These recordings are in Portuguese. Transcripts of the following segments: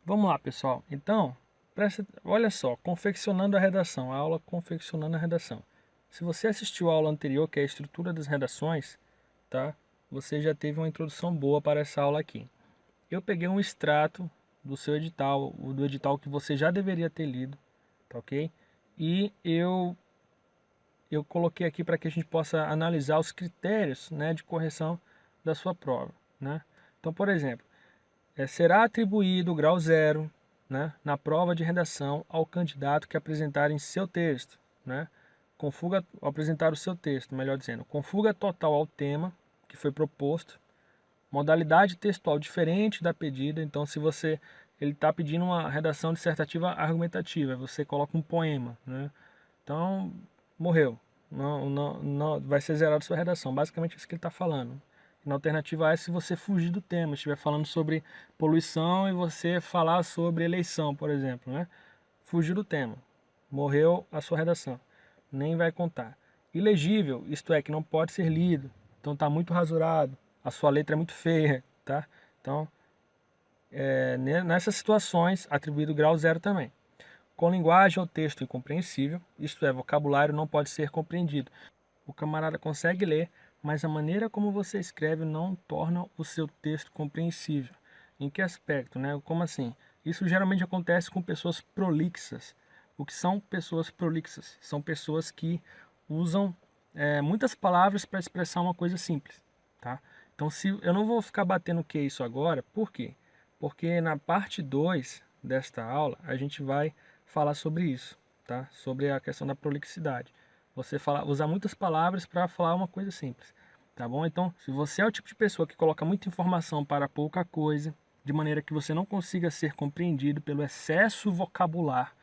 Vamos lá, pessoal. Então, olha só, confeccionando a redação, a aula confeccionando a redação. Se você assistiu a aula anterior, que é a estrutura das redações, tá? Você já teve uma introdução boa para essa aula aqui. Eu peguei um extrato do seu edital, do edital que você já deveria ter lido, tá ok? E eu coloquei aqui para que a gente possa analisar os critérios, né, de correção da sua prova, né? Então, por exemplo, será atribuído o grau zero, né, na prova de redação ao candidato que apresentar em seu texto, né, apresentar o seu texto, melhor dizendo, com fuga total ao tema que foi proposto, modalidade textual diferente da pedida. Então, se ele está pedindo uma redação dissertativa argumentativa, você coloca um poema, né? Então, morreu. Não, vai ser zerado sua redação. Basicamente, é isso que ele está falando. Na alternativa A é se você fugir do tema, estiver falando sobre poluição e você falar sobre eleição, por exemplo, né? Fugir do tema. Morreu a sua redação. Nem vai contar. Ilegível, isto é, que não pode ser lido. Então está muito rasurado. A sua letra é muito feia, tá? Então, nessas situações, atribuído grau zero também. Com linguagem ou texto incompreensível, isto é, vocabulário não pode ser compreendido. O camarada consegue ler, mas a maneira como você escreve não torna o seu texto compreensível. Em que aspecto, né? Como assim? Isso geralmente acontece com pessoas prolixas. O que são pessoas prolixas? São pessoas que usam muitas palavras para expressar uma coisa simples, tá? Então, se eu não vou ficar batendo o que é isso agora, por quê? Porque na parte 2 desta aula a gente vai falar sobre isso, tá? Sobre a questão da prolixidade. Você usar muitas palavras para falar uma coisa simples, tá bom? Então, se você é o tipo de pessoa que coloca muita informação para pouca coisa, de maneira que você não consiga ser compreendido pelo excesso vocabular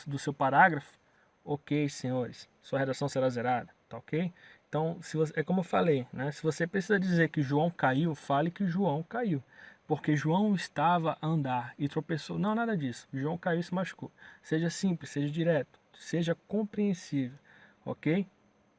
do seu parágrafo, ok, senhores, sua redação será zerada, tá ok? Então, é como eu falei, né? Se você precisa dizer que João caiu, fale que João caiu. Porque João estava a andar e tropeçou. Não, nada disso. João caiu e se machucou. Seja simples, seja direto, seja compreensível, ok?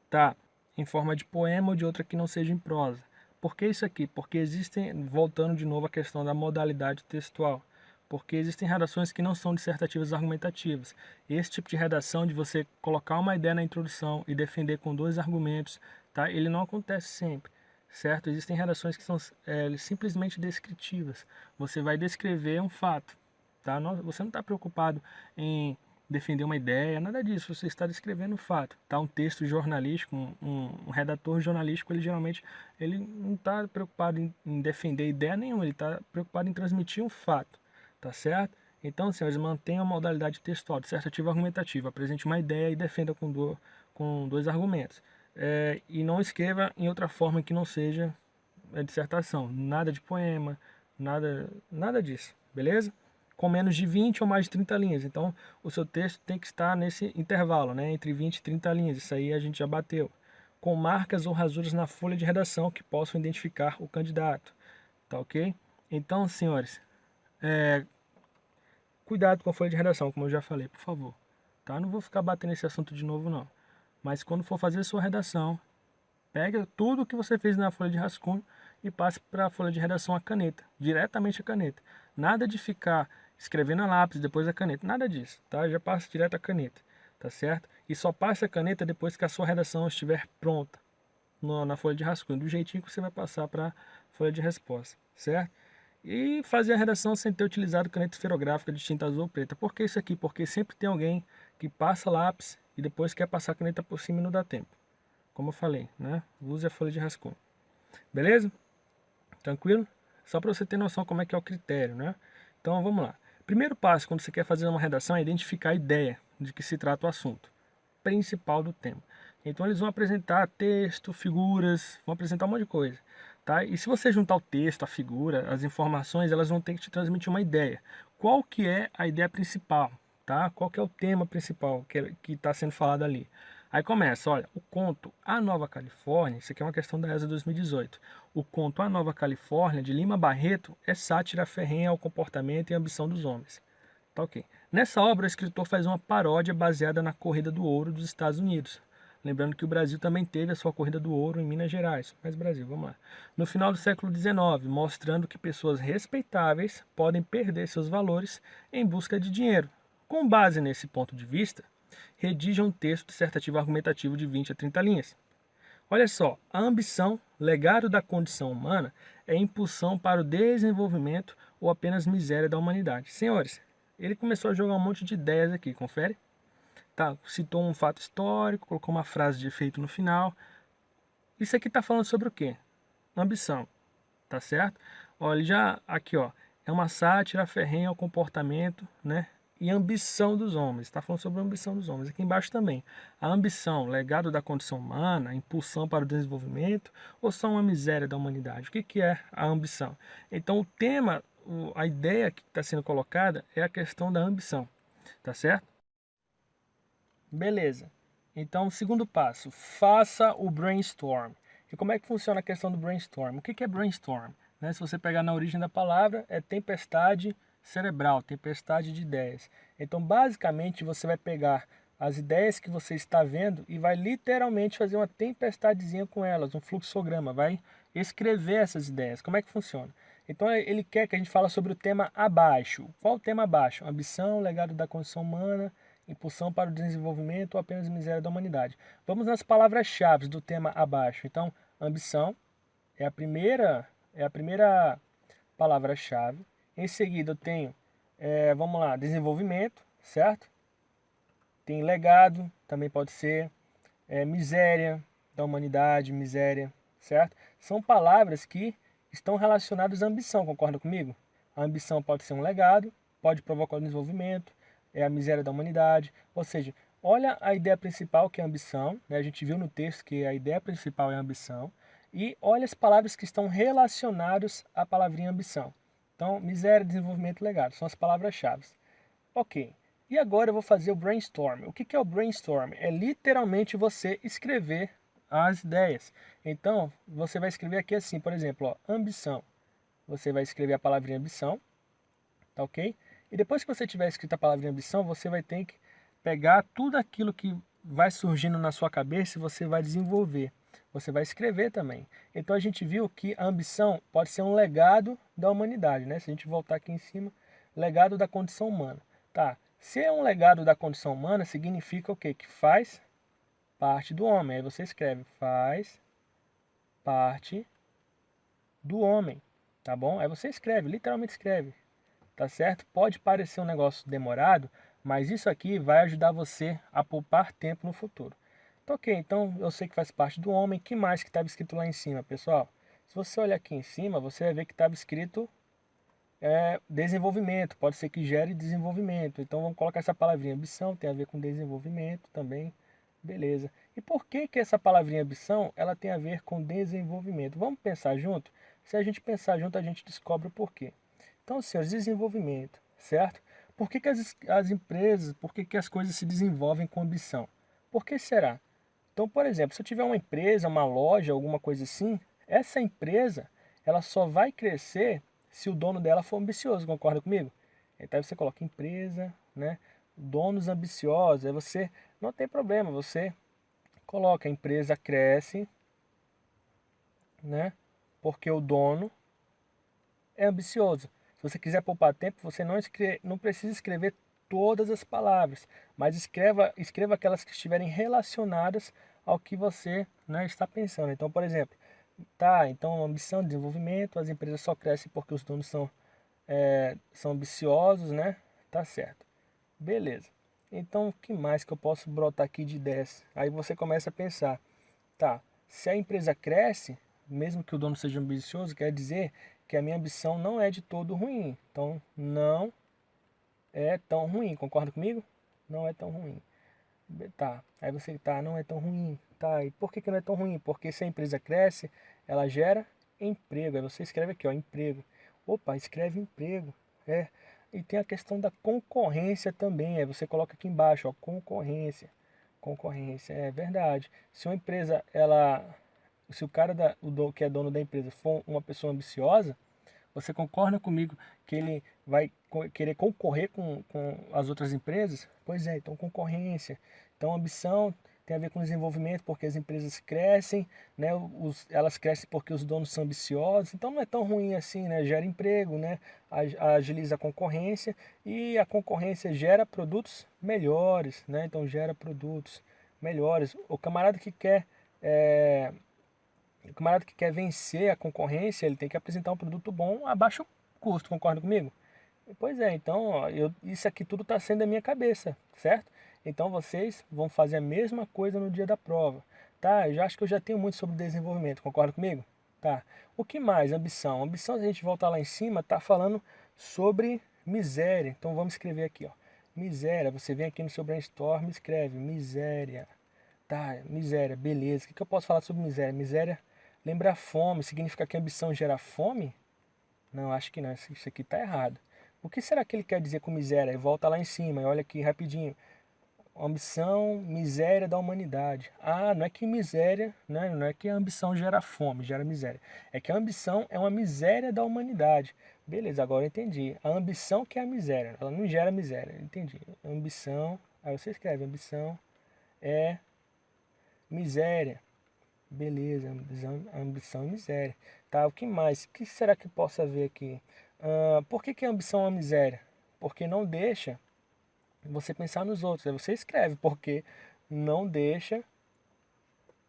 Tá, em forma de poema ou de outra que não seja em prosa. Por que isso aqui? Porque existem, voltando de novo à questão da modalidade textual, porque existem redações que não são dissertativas argumentativas. Esse tipo de redação, de você colocar uma ideia na introdução e defender com dois argumentos, tá? Ele não acontece sempre, certo? Existem redações que são simplesmente descritivas. Você vai descrever um fato, tá? Você não está preocupado em defender uma ideia, nada disso. Você está descrevendo um fato. Tá? Um texto jornalístico, um redator jornalístico, ele não está preocupado em defender ideia nenhuma, ele está preocupado em transmitir um fato, tá certo? Então, senhores, mantenham a modalidade textual, dissertativa argumentativa, apresente uma ideia e defenda com dois argumentos. E não escreva em outra forma que não seja dissertação, nada de poema, nada disso, beleza? Com menos de 20 ou mais de 30 linhas. Então, o seu texto tem que estar nesse intervalo, né, entre 20 e 30 linhas. Isso aí a gente já bateu. Com marcas ou rasuras na folha de redação que possam identificar o candidato. Tá ok? Então, senhores, cuidado com a folha de redação, como eu já falei, por favor. Tá? Não vou ficar batendo esse assunto de novo, não. Mas quando for fazer a sua redação, pega tudo o que você fez na folha de rascunho e passe para a folha de redação a caneta, diretamente a caneta. Nada de ficar escrevendo a lápis, depois a caneta, nada disso, tá? Já passa direto a caneta, tá certo? E só passe a caneta depois que a sua redação estiver pronta na folha de rascunho, do jeitinho que você vai passar para a folha de resposta, certo? E fazer a redação sem ter utilizado caneta esferográfica de tinta azul ou preta. Por que isso aqui? Porque sempre tem alguém que passa lápis e depois quer passar a caneta por cima e não dá tempo. Como eu falei, né? Use a folha de rascunho. Beleza? Tranquilo? Só para você ter noção como é que é o critério, né? Então vamos lá. Primeiro passo quando você quer fazer uma redação é identificar a ideia de que se trata o assunto principal do tema. Então eles vão apresentar texto, figuras, vão apresentar um monte de coisa, tá? E se você juntar o texto, a figura, as informações, elas vão ter que te transmitir uma ideia. Qual que é a ideia principal, tá? Qual que é o tema principal que está sendo falado ali? Aí começa, olha, o conto A Nova Califórnia, isso aqui é uma questão da ESA 2018. O conto A Nova Califórnia, de Lima Barreto, é sátira ferrenha ao comportamento e ambição dos homens. Tá ok. Nessa obra, o escritor faz uma paródia baseada na corrida do ouro dos Estados Unidos. Lembrando que o Brasil também teve a sua corrida do ouro em Minas Gerais. Mas Brasil, vamos lá. No final do século XIX, mostrando que pessoas respeitáveis podem perder seus valores em busca de dinheiro. Com base nesse ponto de vista, redija um texto dissertativo argumentativo de 20 a 30 linhas. Olha só, a ambição, legado da condição humana, é impulsão para o desenvolvimento ou apenas miséria da humanidade. Senhores, ele começou a jogar um monte de ideias aqui, confere? Tá, citou um fato histórico, colocou uma frase de efeito no final. Isso aqui está falando sobre o quê? Ambição, tá certo? Olha, já aqui, ó, é uma sátira ferrenha ao comportamento, né? E ambição dos homens. Está falando sobre a ambição dos homens. Aqui embaixo também. A ambição, legado da condição humana, impulsão para o desenvolvimento, ou só uma miséria da humanidade? O que que é a ambição? Então, o tema, a ideia que está sendo colocada é a questão da ambição, tá certo? Beleza. Então, segundo passo, faça o brainstorm. E como é que funciona a questão do brainstorm? O que é brainstorm? Né? Se você pegar na origem da palavra, é tempestade cerebral, tempestade de ideias. Então, basicamente, você vai pegar as ideias que você está vendo e vai literalmente fazer uma tempestadezinha com elas, um fluxograma, vai escrever essas ideias. Como é que funciona? Então, ele quer que a gente fale sobre o tema abaixo. Qual o tema abaixo? Ambição, legado da condição humana, impulsão para o desenvolvimento ou apenas miséria da humanidade. Vamos nas palavras-chave do tema abaixo. Então, ambição é a primeira palavra-chave. Em seguida, eu tenho, vamos lá, desenvolvimento, certo? Tem legado, também pode ser, miséria da humanidade, miséria, certo? São palavras que estão relacionadas à ambição, concorda comigo? A ambição pode ser um legado, pode provocar o desenvolvimento, é a miséria da humanidade. Ou seja, olha a ideia principal que é a ambição, né? A gente viu no texto que a ideia principal é a ambição, e olha as palavras que estão relacionadas à palavrinha ambição. Então, miséria, desenvolvimento e legado são as palavras-chave. Ok, e agora eu vou fazer o brainstorm. O que é o brainstorm? É literalmente você escrever as ideias. Então, você vai escrever aqui assim, por exemplo, ó, ambição. Você vai escrever a palavrinha ambição, tá ok? E depois que você tiver escrito a palavrinha ambição, você vai ter que pegar tudo aquilo que vai surgindo na sua cabeça e você vai desenvolver. Você vai escrever também. Então a gente viu que a ambição pode ser um legado da humanidade, né? Se a gente voltar aqui em cima, legado da condição humana. Tá, se é um legado da condição humana, significa o quê? Que faz parte do homem. Aí você escreve, faz parte do homem, tá bom? Aí você escreve, literalmente escreve, tá certo? Pode parecer um negócio demorado, mas isso aqui vai ajudar você a poupar tempo no futuro. Então, ok, então eu sei que faz parte do homem. Que mais que estava escrito lá em cima, pessoal? Se você olhar aqui em cima, você vai ver que estava escrito desenvolvimento. Pode ser que gere desenvolvimento. Então vamos colocar essa palavrinha ambição, tem a ver com desenvolvimento também. Beleza. E por que que essa palavrinha ambição ela tem a ver com desenvolvimento? Vamos pensar junto? Se a gente pensar junto, a gente descobre o porquê. Então, senhores, desenvolvimento, certo? Por que que as empresas, por que que as coisas se desenvolvem com ambição? Por que será? Então, por exemplo, se eu tiver uma empresa, uma loja, alguma coisa assim, essa empresa, ela só vai crescer se o dono dela for ambicioso, concorda comigo? Então você coloca empresa, né? Donos ambiciosos, aí você não tem problema, você coloca a empresa cresce, né? Porque o dono é ambicioso. Se você quiser poupar tempo, você não precisa escrever todas as palavras, mas escreva aquelas que estiverem relacionadas ao que você, né, está pensando. Então, por exemplo, tá, então ambição, desenvolvimento, as empresas só crescem porque os donos são ambiciosos, né? Tá certo. Beleza. Então, o que mais que eu posso brotar aqui de ideias? Aí você começa a pensar, tá, se a empresa cresce, mesmo que o dono seja ambicioso, quer dizer que a minha ambição não é de todo ruim. Então, não é tão ruim. Concorda comigo? Não é tão ruim. Tá, aí você tá, não é tão ruim. Tá, e por que que não é tão ruim? Porque se a empresa cresce, ela gera emprego. Aí você escreve aqui, ó, emprego. Opa, escreve emprego. É. E tem a questão da concorrência também. Aí você coloca aqui embaixo, ó, concorrência. Concorrência, é verdade. Se uma empresa, se o cara que é dono da empresa for uma pessoa ambiciosa, você concorda comigo que ele vai querer concorrer com as outras empresas? Pois é, então concorrência. Então ambição tem a ver com desenvolvimento, porque as empresas crescem, né? Elas crescem porque os donos são ambiciosos, então não é tão ruim assim, né? Gera emprego, né? Agiliza a concorrência e a concorrência gera produtos melhores, né? Então gera produtos melhores. O camarada que quer vencer a concorrência, ele tem que apresentar um produto bom a baixo custo, concorda comigo? Pois é, então ó, isso aqui tudo está sendo da minha cabeça, certo? Então vocês vão fazer a mesma coisa no dia da prova, tá? Eu já acho que eu já tenho muito sobre desenvolvimento, concorda comigo? Tá. O que mais? Ambição. Ambição, se a gente voltar lá em cima, tá falando sobre miséria. Então vamos escrever aqui, ó. Miséria. Você vem aqui no seu brainstorm e escreve miséria. Tá, miséria, beleza. O que eu posso falar sobre miséria? Miséria lembra fome. Significa que ambição gera fome? Não, acho que não. Isso aqui tá errado. O que será que ele quer dizer com miséria? Volta lá em cima e olha aqui rapidinho. Ambição, miséria da humanidade. Ah, não é que miséria, né? Não é que a ambição gera fome, gera miséria. É que a ambição é uma miséria da humanidade. Beleza, agora eu entendi. A ambição que é a miséria. Ela não gera miséria. Entendi. Ambição. Aí você escreve: ambição é miséria. Beleza, ambição e miséria. Tá, o que mais? O que será que possa haver aqui? Por que a ambição é uma miséria? Porque não deixa você pensar nos outros. Aí você escreve, porque não deixa,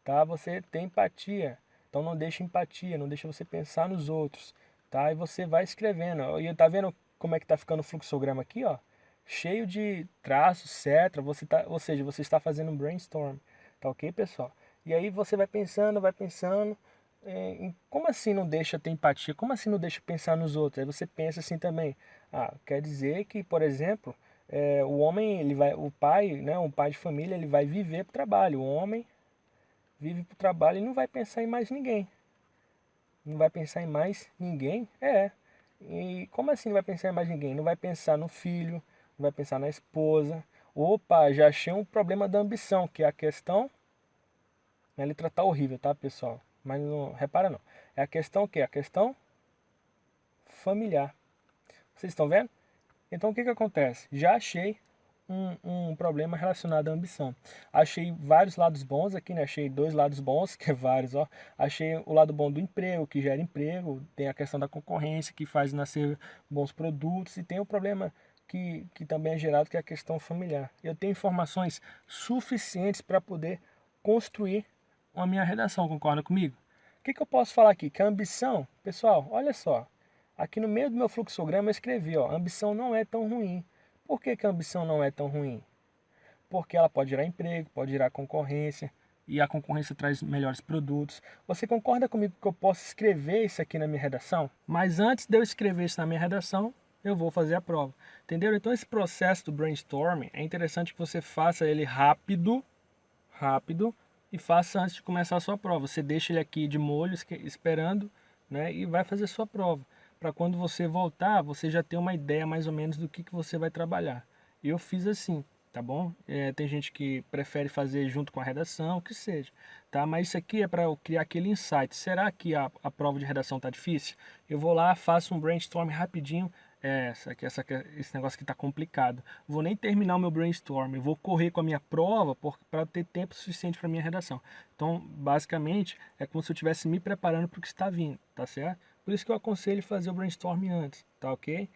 tá? Você ter empatia. Então não deixa empatia, não deixa você pensar nos outros, tá? E você vai escrevendo. E tá vendo como é que tá ficando o fluxograma aqui, ó? Cheio de traços, etc. Ou seja, você está fazendo um brainstorm. Tá ok, pessoal? E aí você vai pensando, como assim não deixa ter empatia? Como assim não deixa pensar nos outros? Aí você pensa assim também. Ah, quer dizer que, por exemplo, o homem, o pai, né, um pai de família, ele vai viver para o trabalho. O homem vive para o trabalho e não vai pensar em mais ninguém. Não vai pensar em mais ninguém? É. E como assim não vai pensar em mais ninguém? Não vai pensar no filho, não vai pensar na esposa. Opa, já achei um problema da ambição, que é a questão. A letra tá horrível, tá, pessoal? Mas não repara não. É a questão o quê? A questão familiar. Vocês estão vendo? Então o que acontece? Já achei um problema relacionado à ambição. Achei vários lados bons aqui, né? Achei dois lados bons, que é vários, ó. Achei o lado bom do emprego, que gera emprego. Tem a questão da concorrência, que faz nascer bons produtos. E tem o problema que também é gerado, que é a questão familiar. Eu tenho informações suficientes para poder construir a minha redação, concorda comigo? O que eu posso falar aqui? Que a ambição, pessoal, olha só. Aqui no meio do meu fluxograma eu escrevi, ó, ambição não é tão ruim. Por que a ambição não é tão ruim? Porque ela pode gerar emprego, pode gerar concorrência, e a concorrência traz melhores produtos. Você concorda comigo que eu posso escrever isso aqui na minha redação? Mas antes de eu escrever isso na minha redação, eu vou fazer a prova. Entendeu? Então esse processo do brainstorming é interessante que você faça ele rápido, e faça antes de começar a sua prova. Você deixa ele aqui de molho, esperando, né, e vai fazer a sua prova. Para quando você voltar, você já ter uma ideia mais ou menos do que você vai trabalhar. Eu fiz assim, tá bom? Tem gente que prefere fazer junto com a redação, o que seja, tá? Mas isso aqui é para eu criar aquele insight. Será que a prova de redação tá difícil? Eu vou lá, faço um brainstorm rapidinho. Esse negócio aqui tá complicado. Vou nem terminar o meu brainstorm, vou correr com a minha prova para ter tempo suficiente para minha redação. Então, basicamente, é como se eu estivesse me preparando para o que está vindo, tá certo? Por isso que eu aconselho fazer o brainstorm antes, tá ok?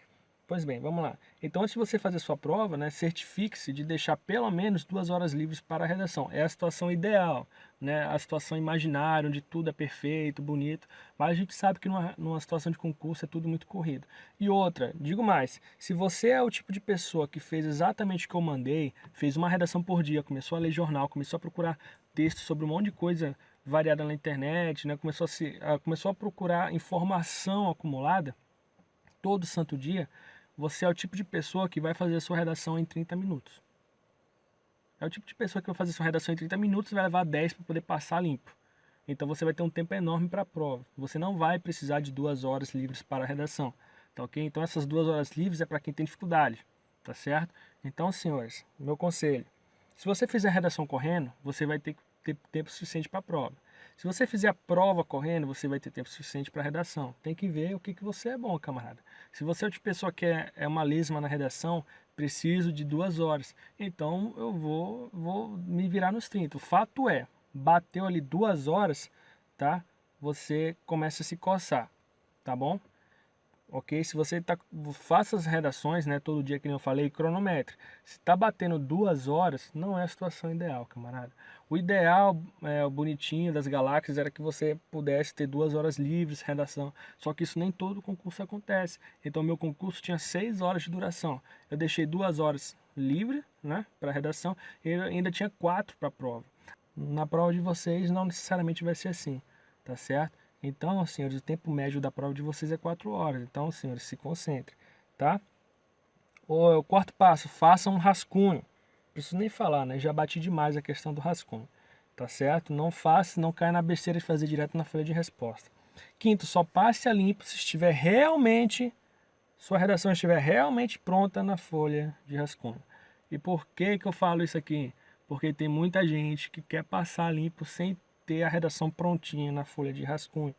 Pois bem, vamos lá. Então, antes de você fazer sua prova, né, certifique-se de deixar pelo menos 2 horas livres para a redação. É a situação ideal, né, a situação imaginária, onde tudo é perfeito, bonito. Mas a gente sabe que numa situação de concurso é tudo muito corrido. E outra, digo mais, se você é o tipo de pessoa que fez exatamente o que eu mandei, fez uma redação por dia, começou a ler jornal, começou a procurar texto sobre um monte de coisa variada na internet, né, começou a procurar informação acumulada todo santo dia, você é o tipo de pessoa que vai fazer a sua redação em 30 minutos. É o tipo de pessoa que vai fazer a sua redação em 30 minutos e vai levar 10 para poder passar limpo. Então você vai ter um tempo enorme para a prova. Você não vai precisar de 2 horas livres para a redação. Tá ok? Então essas 2 horas livres é para quem tem dificuldade. Tá certo? Então, senhores, meu conselho. Se você fizer a redação correndo, você vai ter tempo suficiente para a prova. Se você fizer a prova correndo, você vai ter tempo suficiente para redação. Tem que ver o que você é bom, camarada. Se você é de pessoa que é uma lesma na redação, preciso de 2 horas. Então eu vou me virar nos 30. O fato é, bateu ali 2 horas, tá? Você começa a se coçar, tá bom? Ok? Se você faça as redações, né, todo dia que nem eu falei, cronometre. Se tá batendo 2 horas, não é a situação ideal, camarada. O ideal, o bonitinho das galáxias, era que você pudesse ter 2 horas livres, redação. Só que isso nem todo concurso acontece. Então meu concurso tinha 6 horas de duração. Eu deixei 2 horas livre, né, para redação, e ainda tinha 4 para prova. Na prova de vocês não necessariamente vai ser assim, tá certo? Então, senhores, o tempo médio da prova de vocês é 4 horas. Então, senhores, se concentrem, tá? O quarto passo, faça um rascunho. Não preciso nem falar, né? Já bati demais a questão do rascunho, tá certo? Não faça, não caia na besteira de fazer direto na folha de resposta. Quinto, só passe a limpo se estiver realmente, sua redação estiver realmente pronta na folha de rascunho. E por que que eu falo isso aqui? Porque tem muita gente que quer passar limpo sem ter a redação prontinha na folha de rascunho.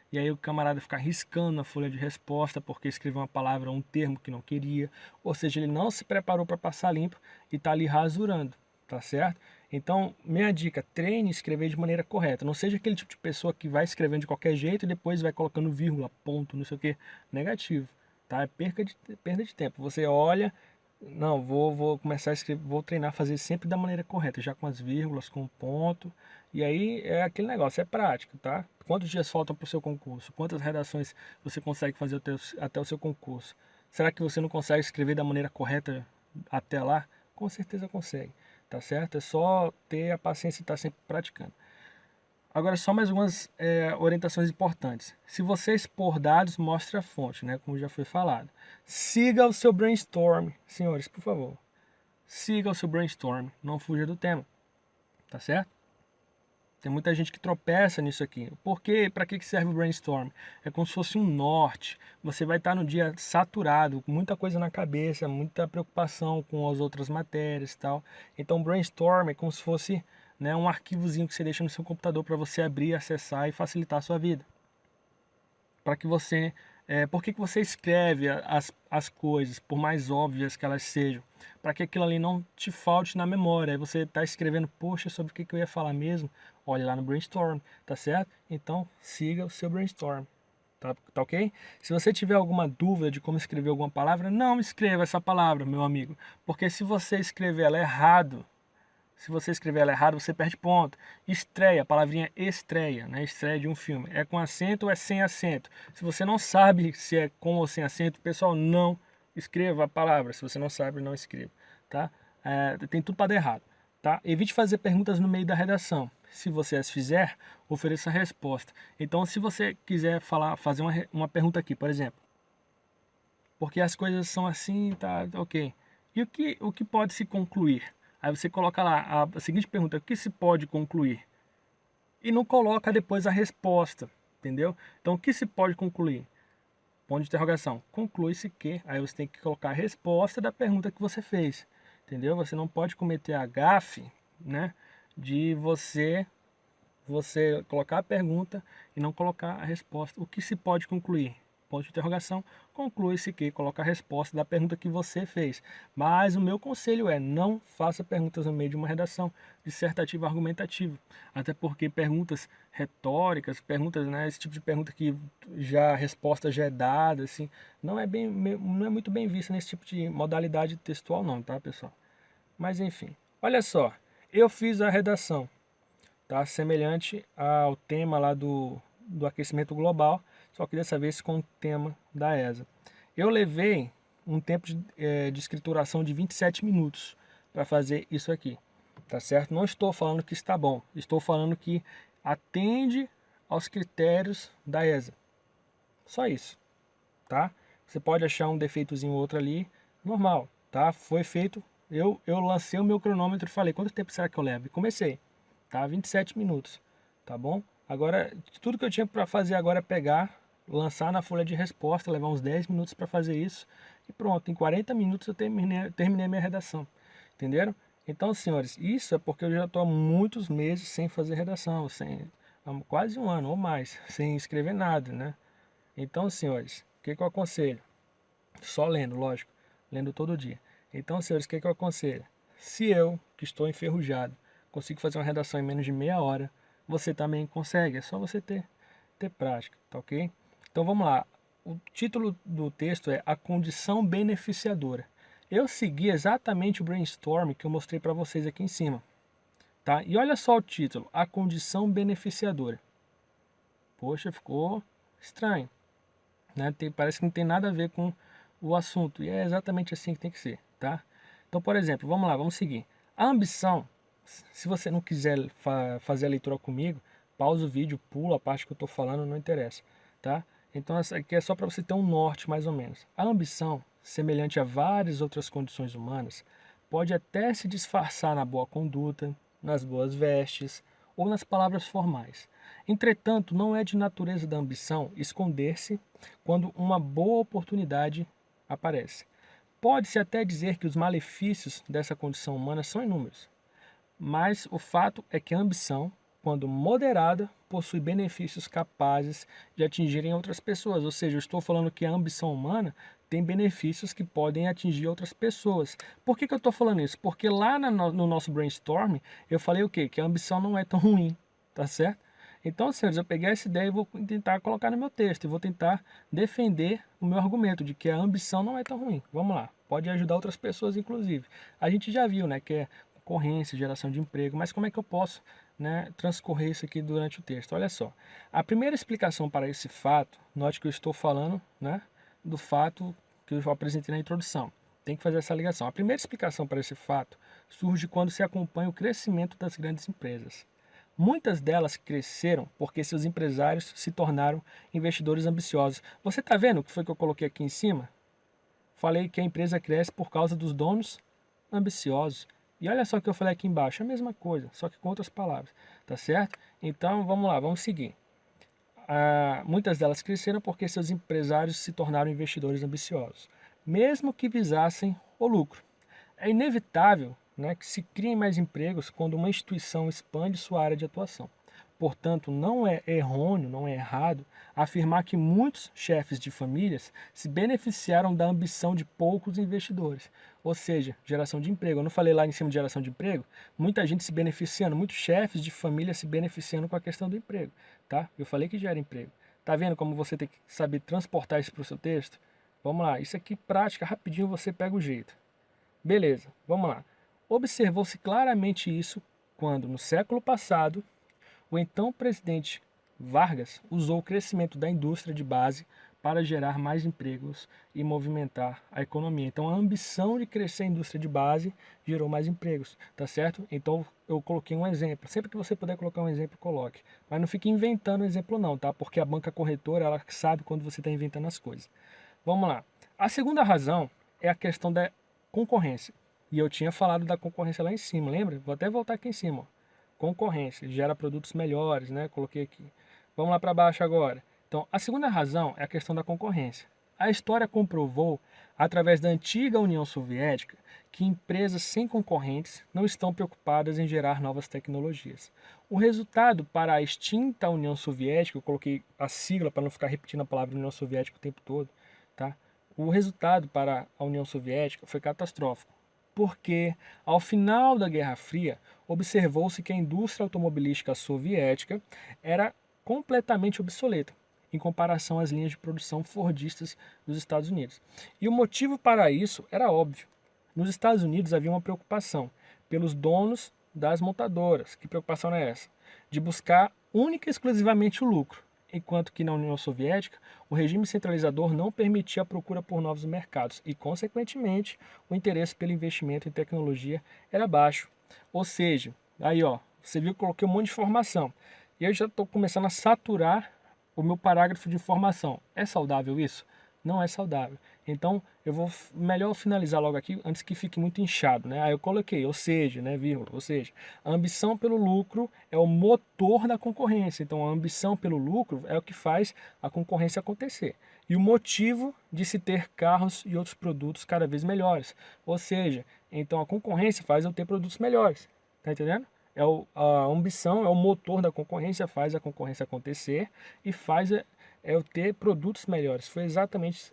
E aí o camarada fica riscando na folha de resposta porque escreveu uma palavra ou um termo que não queria. Ou seja, ele não se preparou para passar limpo e está ali rasurando, tá certo? Então, minha dica, treine escrever de maneira correta. Não seja aquele tipo de pessoa que vai escrevendo de qualquer jeito e depois vai colocando vírgula, ponto, não sei o que. Negativo, tá? É perda de tempo. Você olha, não, vou começar a escrever, vou treinar a fazer sempre da maneira correta, já com as vírgulas, com o ponto. E aí é aquele negócio, é prático, tá? Quantos dias faltam para o seu concurso? Quantas redações você consegue fazer até o seu concurso? Será que você não consegue escrever da maneira correta até lá? Com certeza consegue, tá certo? É só ter a paciência e estar sempre praticando. Agora, só mais algumas orientações importantes. Se você expor dados, mostre a fonte, né? Como já foi falado. Siga o seu brainstorm, senhores, por favor. Siga o seu brainstorm, não fuja do tema, tá certo? Tem muita gente que tropeça nisso aqui. Por quê? Para que serve o brainstorm? É como se fosse um norte. Você vai estar no dia saturado, com muita coisa na cabeça, muita preocupação com as outras matérias e tal. Então, brainstorm é como se fosse, né, um arquivozinho que você deixa no seu computador para você abrir, acessar e facilitar a sua vida. Para que você, por que você escreve as coisas, por mais óbvias que elas sejam? Para que aquilo ali não te falte na memória. Aí você está escrevendo, poxa, sobre o que eu ia falar mesmo? Olhe lá no brainstorm, tá certo? Então siga o seu brainstorm. Tá ok? Se você tiver alguma dúvida de como escrever alguma palavra, não escreva essa palavra, meu amigo. Porque se você escrever ela errado, se você escrever ela errado, você perde ponto. Estreia, a palavrinha estreia, né? Estreia de um filme. É com acento ou é sem acento? Se você não sabe se é com ou sem acento, pessoal, não escreva a palavra. Se você não sabe, não escreva, tá? Tem tudo para dar errado, tá? Evite fazer perguntas no meio da redação. Se você as fizer, ofereça a resposta. Então, se você quiser fazer uma pergunta aqui, por exemplo, porque as coisas são assim, tá, ok. E o que pode se concluir? Aí você coloca lá a seguinte pergunta: o que se pode concluir? E não coloca depois a resposta, entendeu? Então, o que se pode concluir? Ponto de interrogação. Conclui-se que. Aí você tem que colocar a resposta da pergunta que você fez, entendeu? Você não pode cometer a gafe, né, de você colocar a pergunta e não colocar a resposta. O que se pode concluir? Ponto de interrogação, conclui-se que coloca a resposta da pergunta que você fez. Mas o meu conselho é: não faça perguntas no meio de uma redação dissertativa argumentativa. Até porque perguntas retóricas, perguntas, né, esse tipo de pergunta que já a resposta já é dada, assim, não é muito bem vista nesse tipo de modalidade textual não, tá, pessoal? Mas enfim, olha só, eu fiz a redação, tá? Semelhante ao tema lá do aquecimento global, só que dessa vez com o tema da ESA. Eu levei um tempo de escrituração de 27 minutos para fazer isso aqui, tá certo? Não estou falando que está bom, estou falando que atende aos critérios da ESA. Só isso, tá? Você pode achar um defeitozinho ou outro ali, normal, tá? Foi feito, eu lancei o meu cronômetro e falei: quanto tempo será que eu levo? E comecei, tá? 27 minutos, tá bom? Agora, tudo que eu tinha para fazer agora é pegar, lançar na folha de resposta, levar uns 10 minutos para fazer isso e pronto, em 40 minutos eu terminei minha redação, entenderam? Então, senhores, isso é porque eu já estou há muitos meses sem fazer redação, há quase um ano ou mais, sem escrever nada, né? Então, senhores, o que eu aconselho? Só lendo, lógico, lendo todo dia. Então, senhores, o que eu aconselho? Se eu, que estou enferrujado, consigo fazer uma redação em menos de meia hora, você também consegue, é só você ter prática, tá ok? Então vamos lá, o título do texto é A Condição Beneficiadora. Eu segui exatamente o brainstorm que eu mostrei para vocês aqui em cima, tá? E olha só o título, A Condição Beneficiadora. Poxa, ficou estranho, né? Parece que não tem nada a ver com o assunto, e é exatamente assim que tem que ser, tá? Então, por exemplo, vamos lá, vamos seguir. A ambição, se você não quiser fazer a leitura comigo, pausa o vídeo, pula a parte que eu estou falando, não interessa, tá? Então, essa aqui é só para você ter um norte, mais ou menos. A ambição, semelhante a várias outras condições humanas, pode até se disfarçar na boa conduta, nas boas vestes ou nas palavras formais. Entretanto, não é de natureza da ambição esconder-se quando uma boa oportunidade aparece. Pode-se até dizer que os malefícios dessa condição humana são inúmeros, mas o fato é que a ambição, quando moderada, possui benefícios capazes de atingirem outras pessoas. Ou seja, eu estou falando que a ambição humana tem benefícios que podem atingir outras pessoas. Por que eu estou falando isso? Porque lá no nosso brainstorm eu falei o quê? Que a ambição não é tão ruim, tá certo? Então, senhores, eu peguei essa ideia e vou tentar colocar no meu texto e vou tentar defender o meu argumento de que a ambição não é tão ruim. Vamos lá, pode ajudar outras pessoas, inclusive. A gente já viu, né, que é concorrência, geração de emprego, mas como é que eu posso, né, transcorrer isso aqui durante o texto? Olha só, a primeira explicação para esse fato, note que eu estou falando, né, do fato que eu apresentei na introdução. Tem que fazer essa ligação. A primeira explicação para esse fato surge quando se acompanha o crescimento das grandes empresas. Muitas delas cresceram porque seus empresários se tornaram investidores ambiciosos. Você está vendo o que foi que eu coloquei aqui em cima? Falei que a empresa cresce por causa dos donos ambiciosos. E olha só o que eu falei aqui embaixo, a mesma coisa, só que com outras palavras, tá certo? Então vamos lá, vamos seguir. Muitas delas cresceram porque seus empresários se tornaram investidores ambiciosos, mesmo que visassem o lucro. É inevitável, né, que se criem mais empregos quando uma instituição expande sua área de atuação. Portanto, não é errôneo, não é errado afirmar que muitos chefes de famílias se beneficiaram da ambição de poucos investidores, ou seja, geração de emprego. Eu não falei lá em cima de geração de emprego? Muita gente se beneficiando, muitos chefes de família se beneficiando com a questão do emprego, tá? Eu falei que gera emprego. Tá vendo como você tem que saber transportar isso para o seu texto? Vamos lá, isso aqui prática, rapidinho você pega o jeito. Beleza, vamos lá. Observou-se claramente isso quando, no século passado, o então presidente Vargas usou o crescimento da indústria de base para gerar mais empregos e movimentar a economia. Então, a ambição de crescer a indústria de base gerou mais empregos, tá certo? Então, eu coloquei um exemplo. Sempre que você puder colocar um exemplo, coloque. Mas não fique inventando exemplo não, tá? Porque a banca corretora, ela sabe quando você está inventando as coisas. Vamos lá. A segunda razão é a questão da concorrência. E eu tinha falado da concorrência lá em cima, lembra? Vou até voltar aqui em cima. Ó. Concorrência, gera produtos melhores, né? Coloquei aqui. Vamos lá para baixo agora. Então, a segunda razão é a questão da concorrência. A história comprovou, através da antiga União Soviética, que empresas sem concorrentes não estão preocupadas em gerar novas tecnologias. O resultado para a extinta União Soviética, eu coloquei a sigla para não ficar repetindo a palavra União Soviética o tempo todo, tá? O resultado para a União Soviética foi catastrófico, porque, ao final da Guerra Fria, observou-se que a indústria automobilística soviética era completamente obsoleta em comparação às linhas de produção fordistas dos Estados Unidos. E o motivo para isso era óbvio. Nos Estados Unidos havia uma preocupação pelos donos das montadoras. Que preocupação é essa? De buscar única e exclusivamente o lucro, enquanto que na União Soviética o regime centralizador não permitia a procura por novos mercados e, consequentemente, o interesse pelo investimento em tecnologia era baixo. Ou seja, aí ó, você viu que eu coloquei um monte de informação e eu já estou começando a saturar o meu parágrafo de informação. É saudável isso? Não é saudável. Então, eu vou melhor finalizar logo aqui antes que fique muito inchado, né? Aí eu coloquei, ou seja, né, vírgula, ou seja, a ambição pelo lucro é o motor da concorrência. Então, a ambição pelo lucro é o que faz a concorrência acontecer. E o motivo de se ter carros e outros produtos cada vez melhores. Ou seja, então a concorrência faz eu ter produtos melhores. Tá entendendo? A ambição é o motor da concorrência, faz a concorrência acontecer e faz eu ter produtos melhores. Foi exatamente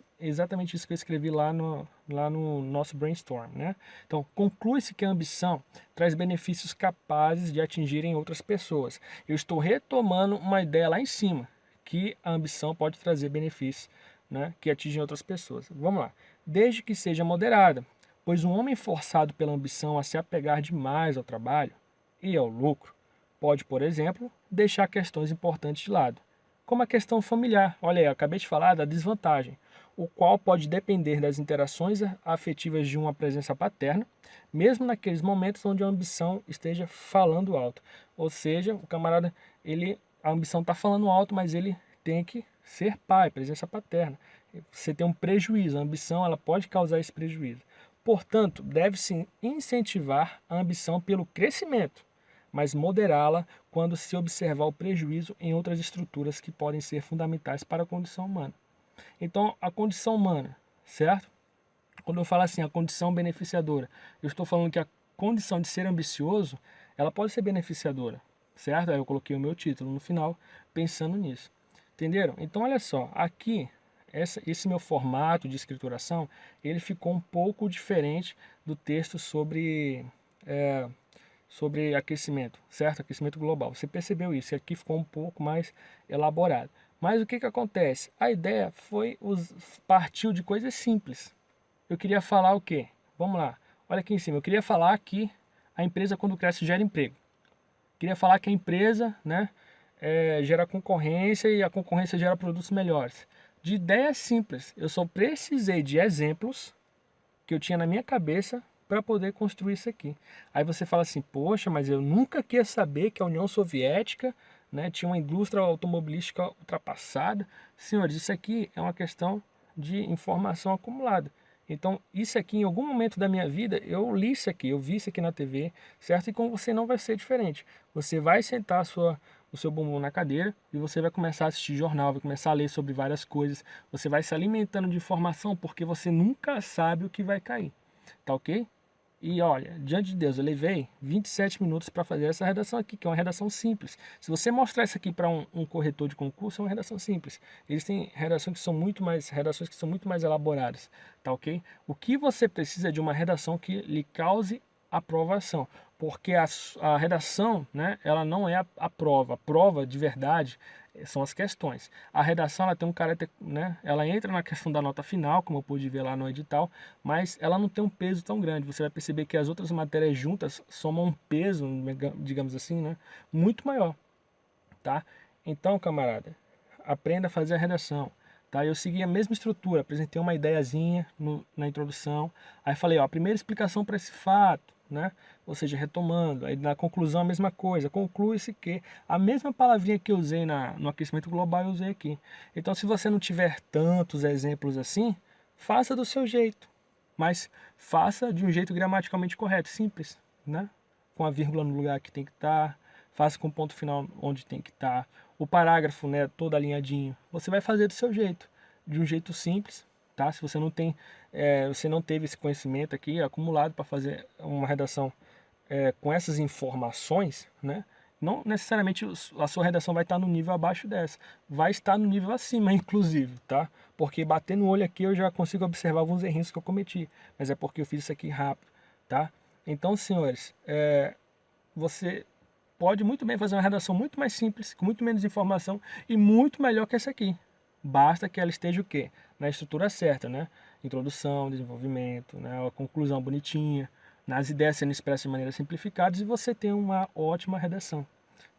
isso que eu escrevi lá no nosso brainstorm, né? Então, conclui-se que a ambição traz benefícios capazes de atingirem outras pessoas. Eu estou retomando uma ideia lá em cima, que a ambição pode trazer benefícios, né, que atingem outras pessoas. Vamos lá. Desde que seja moderada, pois um homem forçado pela ambição a se apegar demais ao trabalho e ao lucro pode, por exemplo, deixar questões importantes de lado, como a questão familiar. Olha aí, eu acabei de falar da desvantagem, o qual pode depender das interações afetivas de uma presença paterna, mesmo naqueles momentos onde a ambição esteja falando alto. Ou seja, o camarada, a ambição está falando alto, mas ele tem que ser pai, presença paterna. Você tem um prejuízo, a ambição ela pode causar esse prejuízo. Portanto, deve-se incentivar a ambição pelo crescimento, mas moderá-la quando se observar o prejuízo em outras estruturas que podem ser fundamentais para a condição humana. Então, a condição humana, certo? Quando eu falo assim, a condição beneficiadora, eu estou falando que a condição de ser ambicioso, ela pode ser beneficiadora, certo? Aí eu coloquei o meu título no final, pensando nisso. Entenderam? Então, olha só, aqui, esse meu formato de escrituração, ele ficou um pouco diferente do texto sobre aquecimento, certo? Aquecimento global. Você percebeu isso, e aqui ficou um pouco mais elaborado. Mas o que acontece? A ideia partiu de coisas simples. Eu queria falar o quê? Vamos lá. Olha aqui em cima. Eu queria falar que a empresa, quando cresce, gera emprego. Queria falar que a empresa, né, gera concorrência e a concorrência gera produtos melhores. De ideias simples. Eu só precisei de exemplos que eu tinha na minha cabeça para poder construir isso aqui. Aí você fala assim, poxa, mas eu nunca quis saber que a União Soviética, né, tinha uma indústria automobilística ultrapassada. Senhores, isso aqui é uma questão de informação acumulada. Então, isso aqui, em algum momento da minha vida, eu li isso aqui, eu vi isso aqui na TV, certo? E com você não vai ser diferente. Você vai sentar o seu bumbum na cadeira e você vai começar a assistir jornal, vai começar a ler sobre várias coisas. Você vai se alimentando de informação porque você nunca sabe o que vai cair. Tá ok? E olha, diante de Deus, eu levei 27 minutos para fazer essa redação aqui, que é uma redação simples. Se você mostrar isso aqui para um corretor de concurso, é uma redação simples. Eles têm redações que são muito mais elaboradas, tá ok? O que você precisa é de uma redação que lhe cause aprovação, porque a redação, né, ela não é a prova. A prova de verdade são as questões. A redação ela tem um caráter, né, ela entra na questão da nota final, como eu pude ver lá no edital, mas ela não tem um peso tão grande. Você vai perceber que as outras matérias juntas somam um peso, digamos assim, né, muito maior, tá? Então, camarada, aprenda a fazer a redação. Tá? Eu segui a mesma estrutura, apresentei uma ideiazinha na introdução, aí falei, ó, a primeira explicação para esse fato, né? Ou seja, retomando, aí na conclusão a mesma coisa, conclui-se que a mesma palavrinha que eu usei no aquecimento global eu usei aqui. Então, se você não tiver tantos exemplos assim, faça do seu jeito, mas faça de um jeito gramaticalmente correto, simples, né? Com a vírgula no lugar que tem que estar, faça com o ponto final onde tem que estar, o parágrafo, né, todo alinhadinho. Você vai fazer do seu jeito, de um jeito simples, tá? Se você não tem, você não teve esse conhecimento aqui acumulado para fazer uma redação com essas informações, né? Não necessariamente a sua redação vai estar no nível abaixo dessa, vai estar no nível acima, inclusive, tá? Porque bater no olho aqui eu já consigo observar alguns errinhos que eu cometi, mas é porque eu fiz isso aqui rápido, tá? Então, senhores, você pode muito bem fazer uma redação muito mais simples, com muito menos informação e muito melhor que essa aqui. Basta que ela esteja o quê? Na estrutura certa, né? Introdução, desenvolvimento, né? A conclusão bonitinha, nas ideias sendo expressas de maneira simplificada e você tem uma ótima redação,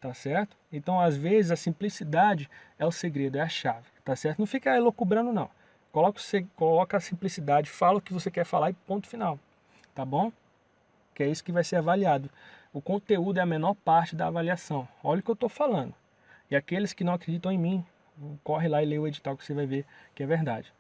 tá certo? Então, às vezes, a simplicidade é o segredo, é a chave, tá certo? Não fica elocubrando, não. Coloca a simplicidade, fala o que você quer falar e ponto final, tá bom? Que é isso que vai ser avaliado. O conteúdo é a menor parte da avaliação. Olha o que eu estou falando. E aqueles que não acreditam em mim, corre lá e lê o edital que você vai ver que é verdade.